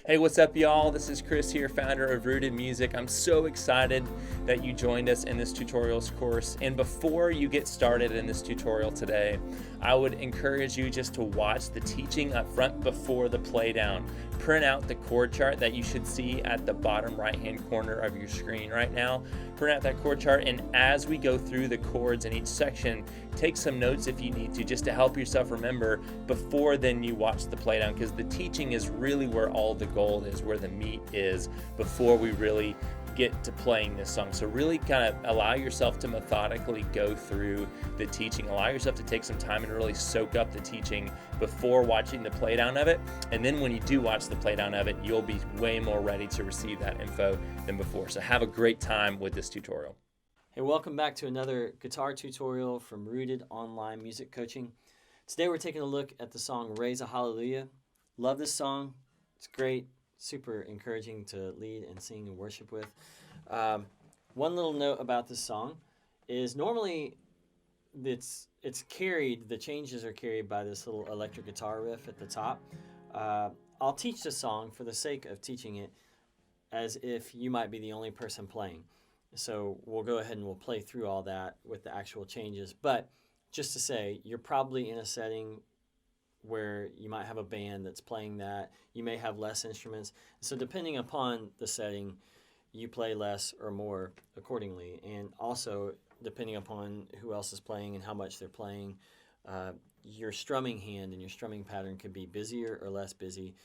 Hey, what's up, y'all? This is Chris here, founder of Rooted Music. I'm so excited that you joined us in this tutorials course. And before you get started in this tutorial today, I would encourage you just to watch the teaching up front before the playdown. Print out the chord chart that you should see at the bottom right-hand corner of your screen right now. Print out that chord chart, and as we go through the chords in each section, take some notes if you need to, just to help yourself remember before then you watch the playdown, because the teaching is really where all the gold is, where the meat is, before we really get to playing this song. So really kind of allow yourself to methodically go through the teaching. Allow yourself to take some time and really soak up the teaching before watching the playdown of it. And then when you do watch the playdown of it, you'll be way more ready to receive that info than before. So have a great time with this tutorial. Hey, welcome back to another guitar tutorial from Rooted Online Music Coaching. Today we're taking a look at the song Raise a Hallelujah. Love this song. It's great. Super encouraging to lead and sing and worship with. One little note about this song is normally it's carried, the changes are carried by this little electric guitar riff at the top. I'll teach the song for the sake of teaching it as if you might be the only person playing. So we'll go ahead and we'll play through all that with the actual changes. But just to say, you're probably in a setting where you might have a band that's playing that. You may have less instruments. So depending upon the setting, you play less or more accordingly. And also, depending upon who else is playing and how much they're playing, your strumming hand and your strumming pattern could be busier or less busy.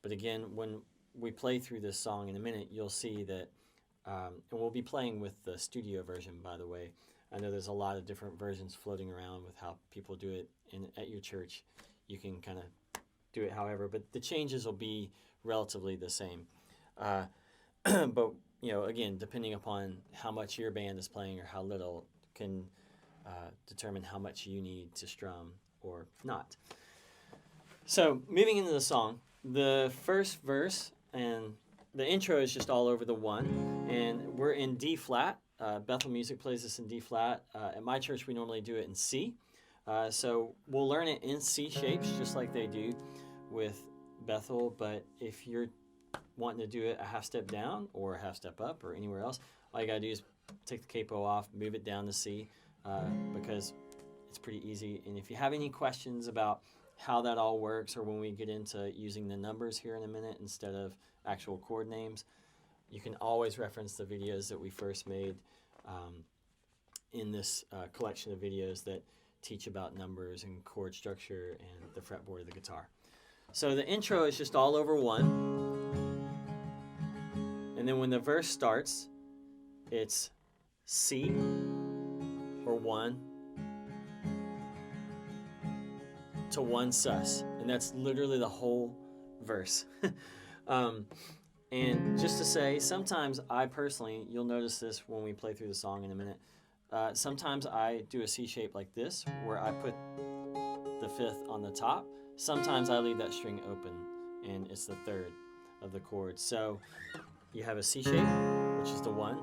But again, when we play through this song in a minute, you'll see that, and we'll be playing with the studio version, by the way. I know there's a lot of different versions floating around with how people do it at your church. You can kind of do it however, but the changes will be relatively the same. But, you know, again, depending upon how much your band is playing or how little can determine how much you need to strum or not. So moving into the song, the first verse and the intro is just all over the one, and we're in D flat. Bethel Music plays this in D flat. At my church, we normally do it in C. So we'll learn it in C shapes, just like they do with Bethel. But if you're wanting to do it a half step down or a half step up or anywhere else, all you got to do is take the capo off, move it down to C, because it's pretty easy. And if you have any questions about how that all works, or when we get into using the numbers here in a minute instead of actual chord names, you can always reference the videos that we first made in this collection of videos that teach about numbers and chord structure and the fretboard of the guitar. So the intro is just all over one. And then when the verse starts, it's C or 1 to 1 sus. And that's literally the whole verse. And just to say, sometimes I personally, you'll notice this when we play through the song in a minute, sometimes I do a C shape like this, where I put the 5th on the top. Sometimes I leave that string open, and it's the 3rd of the chord. So you have a C shape, which is the 1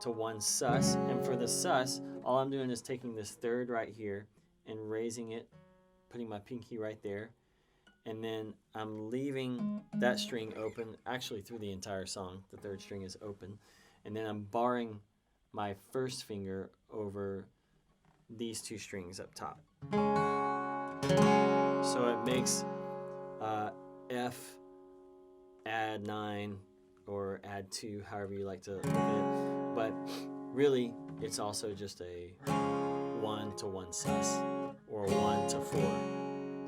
to 1 sus. And for the sus, all I'm doing is taking this 3rd right here and raising it, putting my pinky right there. And then I'm leaving that string open, actually through the entire song. The 3rd string is open. And then I'm barring my 1st finger over these 2 strings up top. So it makes F add 9 or add 2, however you like to look at it. But really, it's also just a 1 to 1 sus or 1 to 4.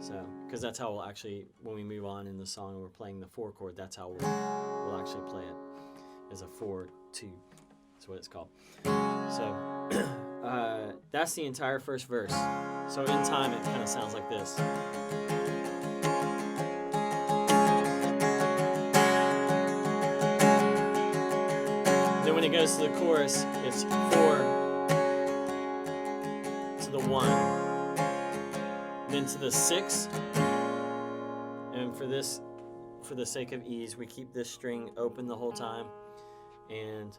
So, because that's how we'll actually, when we move on in the song and we're playing the 4 chord, that's how we'll actually play it, as a 4-2. That's what it's called. So, that's the entire first verse. So in time, it kind of sounds like this. Then when it goes to the chorus, it's 4 to the 1. Then to the 6, and for the sake of ease, we keep this string open the whole time, and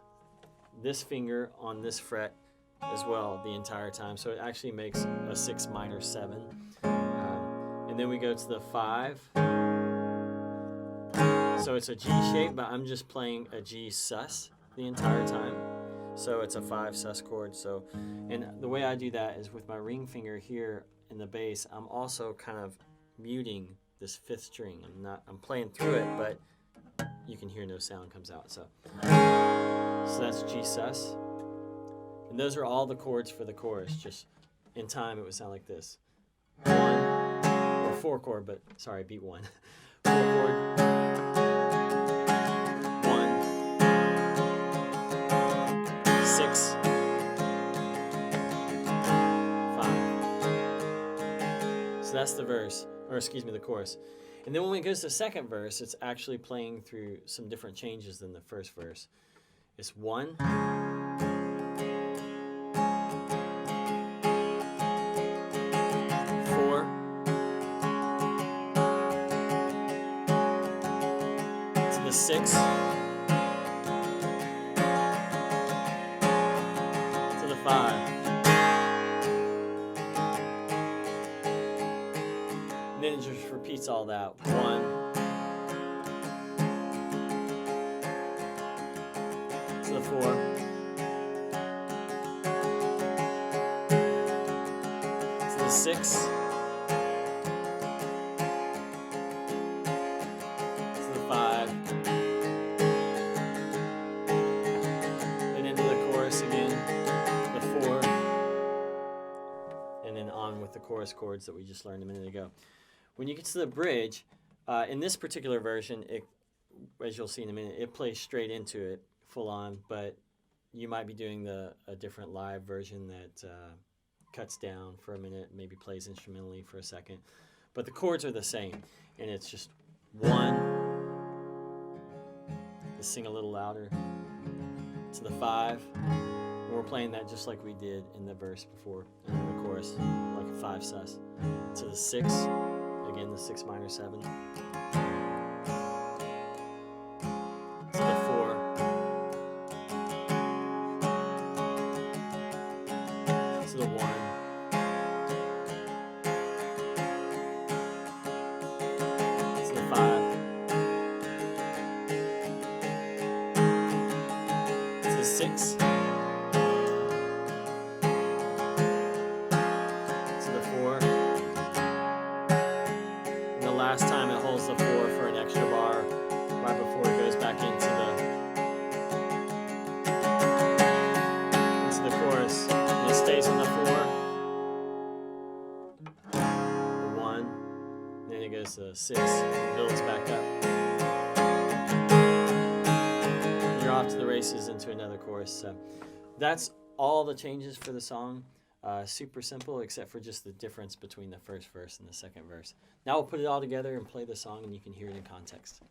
this finger on this fret as well the entire time. So it actually makes a 6 minor 7. And then we go to the 5, So it's a G shape, but I'm just playing a G sus the entire time. So it's a 5 sus chord. So, and the way I do that is with my ring finger here in the bass, I'm also kind of muting this 5th string. I'm playing through it, but you can hear no sound comes out. So that's G sus. And those are all the chords for the chorus. Just in time, it would sound like this. 1, or 4 chord, but sorry, beat 1. 4 chord. 1, 6, 5. So that's the verse, or excuse me, the chorus. And then when it goes to the second verse, it's actually playing through some different changes than the first verse. It's 1, 4, to the 6, to the 5. And then it just repeats all that. 1, to the 4, to the 6, to the 5, then into the chorus again, the 4, and then on with the chorus chords that we just learned a minute ago. When you get to the bridge, in this particular version, as you'll see in a minute, it plays straight into it, full on, but you might be doing a different live version that cuts down for a minute, maybe plays instrumentally for a second. But the chords are the same, and it's just 1, let's sing a little louder, to the 5, and we're playing that just like we did in the verse before, and in the chorus, like a 5 sus, to the 6, again the 6 minor 7, to the 4, to the 1, to the 5, to the 6, to the 4. Last time it holds the 4 for an extra bar right before it goes back into the chorus. And it stays on the 4, the 1, then it goes to 6, builds back up. You're off to the races into another chorus. So that's all the changes for the song. Super simple, except for just the difference between the first verse and the second verse. Now we'll put it all together and play the song, and you can hear it in context.